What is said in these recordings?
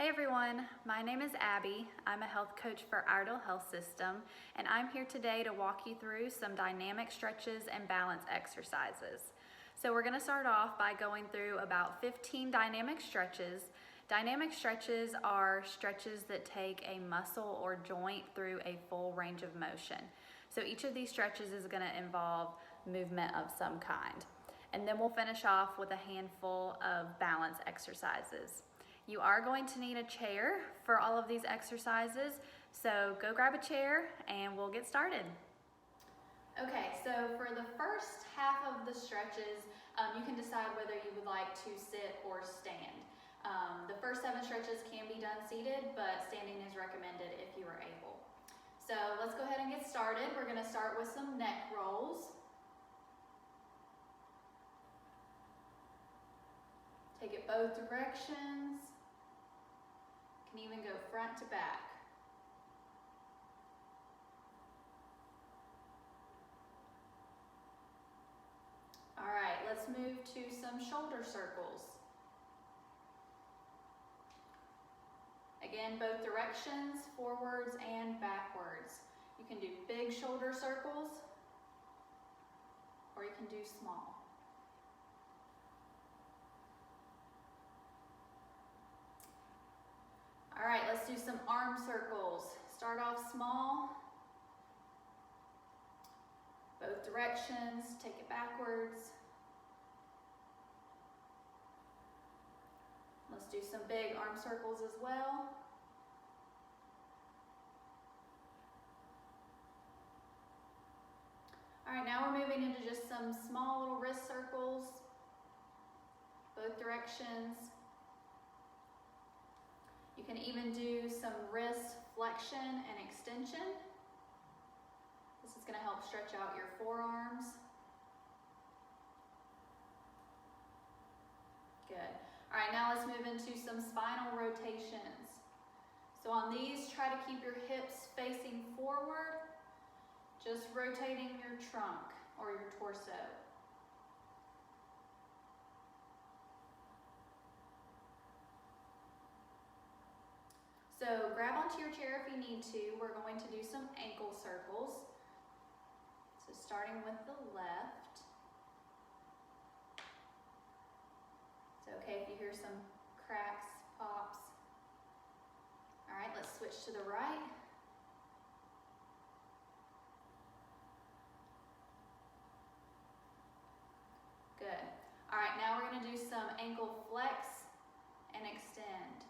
Hey everyone, my name is Abby. I'm a health coach for Iredell Health System, and I'm here today to walk you through some dynamic stretches and balance exercises. So we're going to start off by going through about 15 dynamic stretches. Dynamic stretches are stretches that take a muscle or joint through a full range of motion. So each of these stretches is going to involve movement of some kind. And then we'll finish off with a handful of balance exercises. You are going to need a chair for all of these exercises, so go grab a chair and we'll get started. Okay, so for the first half of the stretches, you can decide whether you would like to sit or stand. The first 7 stretches can be done seated, but standing is recommended if you are able. So let's go ahead and get started. We're going to start with some neck rolls. Take it both directions. You can even go front to back. All right, let's move to some shoulder circles. Again, both directions, forwards and backwards. You can do big shoulder circles, or you can do small. All right, let's do some arm circles. Start off small, both directions, take it backwards. Let's do some big arm circles as well. All right, now we're moving into just some small little wrist circles, both directions. You can even do some wrist flexion and extension. This is going to help stretch out your forearms. Good. All right, now let's move into some spinal rotations. So on these, try to keep your hips facing forward, just rotating your trunk or your torso. So grab onto your chair if you need to. We're going to do some ankle circles. So starting with the left. It's okay if you hear some cracks, pops. All right, let's switch to the right. Good. All right, now we're going to do some ankle flex and extend.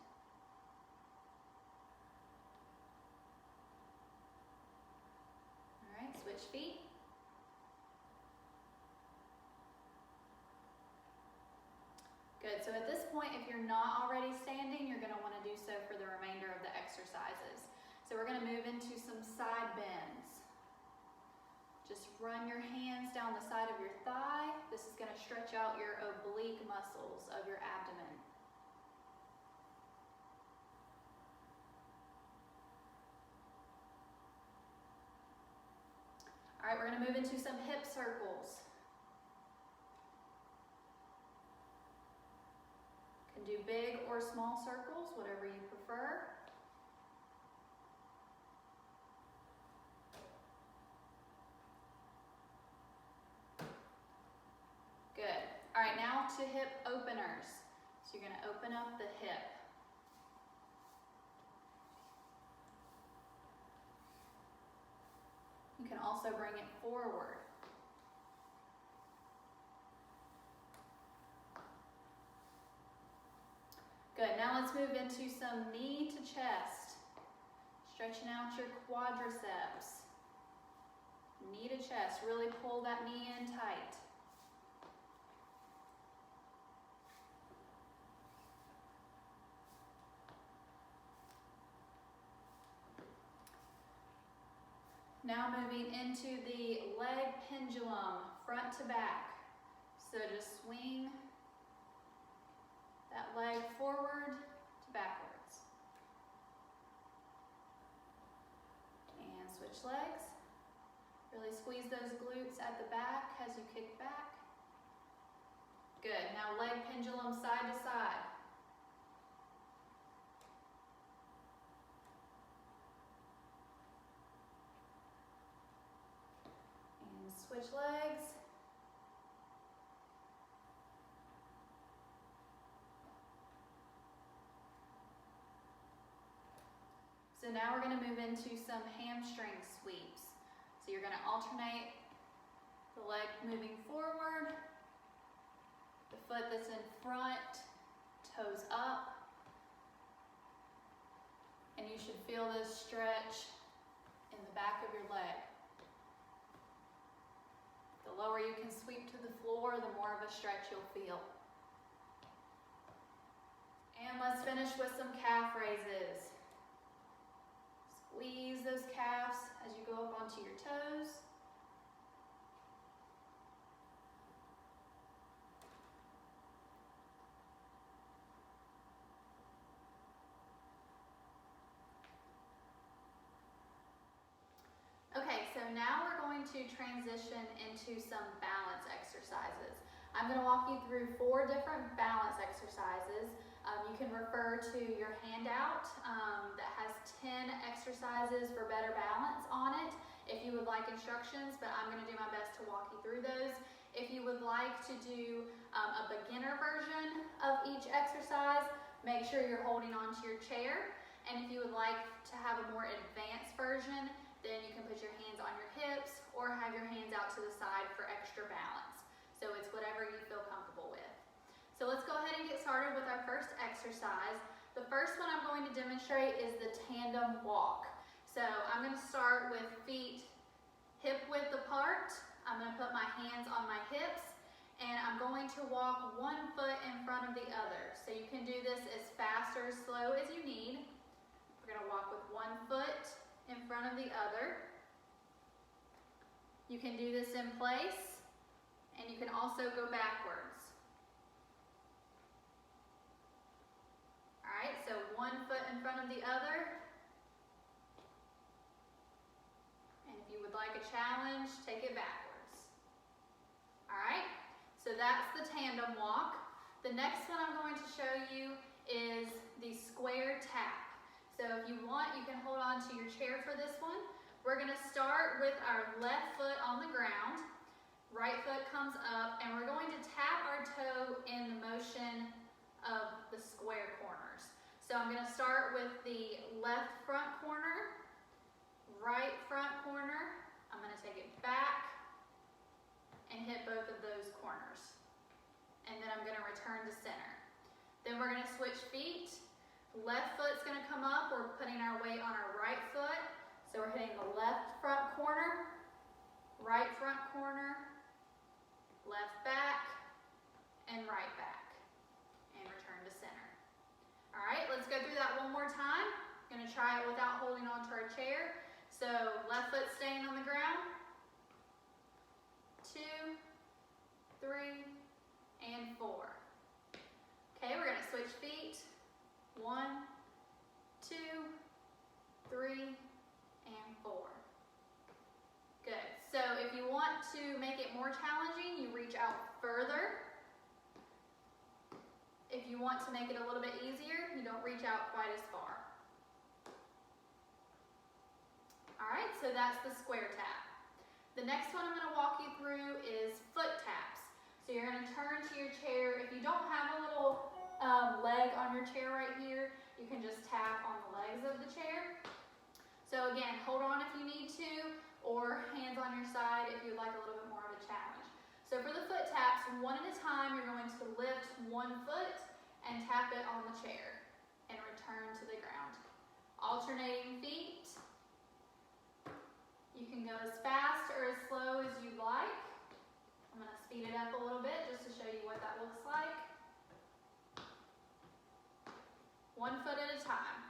Switch feet. Good, so at this point, if you're not already standing, you're gonna wanna do so for the remainder of the exercises. So we're gonna move into some side bends. Just run your hands down the side of your thigh. This is gonna stretch out your oblique muscles of your abdomen. All right, we're going to move into some hip circles. You can do big or small circles, whatever you prefer. Good. All right, now to hip openers. So you're going to open up the hip. You can also bring it forward. Good, now let's move into some knee to chest. Stretching out your quadriceps. Knee to chest, really pull that knee in tight. Now moving into the leg pendulum, front to back. So just swing that leg forward to backwards. And switch legs. Really squeeze those glutes at the back as you kick back. Good, now leg pendulum side to side. So now we're going to move into some hamstring sweeps. So you're going to alternate the leg moving forward, the foot that's in front, toes up, and you should feel this stretch in the back of your leg. The lower you can sweep to the floor, the more of a stretch you'll feel. And let's finish with some calf raises. Squeeze those calves as you go up onto your toes. Okay, so now we're going to transition into some balance exercises. I'm going to walk you through 4 different balance exercises. You can refer to your handout that has 10 exercises for better balance on it if you would like instructions, but I'm going to do my best to walk you through those. If you would like to do a beginner version of each exercise, make sure you're holding onto your chair. And if you would like to have a more advanced version, then you can put your hands on your hips or have your hands out to the side for extra balance. So it's whatever you feel comfortable with. So let's go ahead and get started with our first exercise. The first one I'm going to demonstrate is the Tandem Walk. So I'm going to start with feet hip width apart. I'm going to put my hands on my hips and I'm going to walk one foot in front of the other. So you can do this as fast or as slow as you need. We're going to walk with one foot in front of the other. You can do this in place and you can also go backwards. Alright, so one foot in front of the other. And if you would like a challenge, take it backwards. Alright, so that's the tandem walk. The next one I'm going to show you is the square tap. So if you want, you can hold on to your chair for this one. We're going to start with our left foot on the ground. Right foot comes up, and we're going to tap our toe in the motion of the square corners. So I'm going to start with the left front corner, right front corner. I'm going to take it back and hit both of those corners. And then I'm going to return to center. Then we're going to switch feet. Left foot's going to come up. We're putting our weight on our right foot. So we're hitting the left front corner, right front corner, left back, and right back. And return to center. All right, let's go through that one more time. I'm going to try it without holding onto our chair. So left foot staying on the ground. 2, 3, and 4. Okay, we're going to switch feet. 1, 2, 3, and 4. Good. So if you want to make it more challenging, you reach out further. If you want to make it a little bit easier, you don't reach out quite as far. All right, so that's the square tap. The next one I'm going to walk you through is foot taps. So you're going to turn to your chair. If you don't have a little leg on your chair right here, you can just tap on the legs of the chair. So again, hold on if you need to, or hands on your side if you'd like a little bit more of a challenge. So for the foot taps, one at a time, you're going to lift one foot and tap it on the chair and return to the ground. Alternating feet. You can go as fast or as slow as you'd like. I'm going to speed it up a little bit just to show you what that looks like. One foot at a time.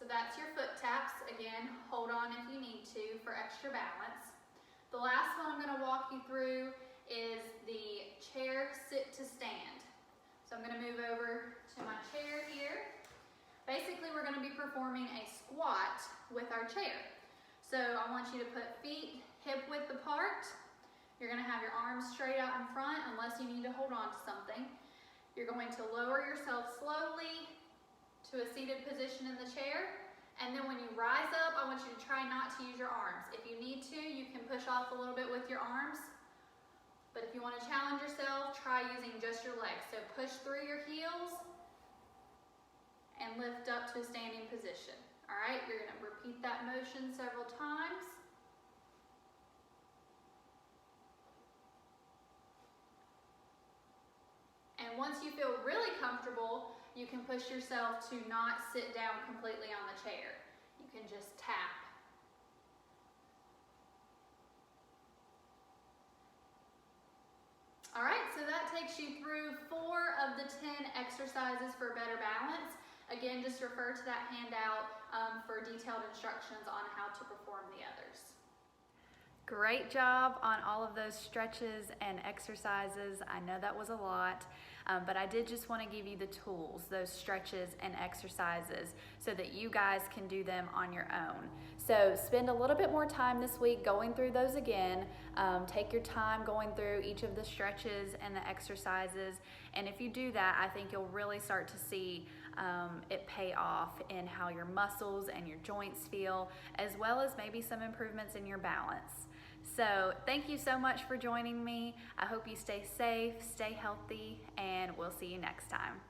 So that's your foot taps. Again, hold on if you need to for extra balance. The last one I'm going to walk you through is the chair sit to stand. So I'm going to move over to my chair here. Basically, we're going to be performing a squat with our chair. So I want you to put feet hip width apart. You're going to have your arms straight out in front unless you need to hold on to something. You're going to lower yourself slowly to a seated position in the chair. And then when you rise up, I want you to try not to use your arms. If you need to, you can push off a little bit with your arms, but But if you want to challenge yourself, try using just your legs. So push through your heels and lift up to a standing position. All right, you're going to repeat that motion several times. And once you feel really comfortable, you can push yourself to not sit down completely on the chair. You can just tap. All right, so that takes you through 4 of the 10 exercises for better balance. Again, just refer to that handout for detailed instructions on how to perform the others. Great job on all of those stretches and exercises. I know that was a lot, but I did just want to give you the tools, those stretches and exercises, so that you guys can do them on your own. So spend a little bit more time this week going through those again. Take your time going through each of the stretches and the exercises, and if you do that, I think you'll really start to see it pay off in how your muscles and your joints feel, as well as maybe some improvements in your balance. So thank you so much for joining me. I hope you stay safe, stay healthy, and we'll see you next time.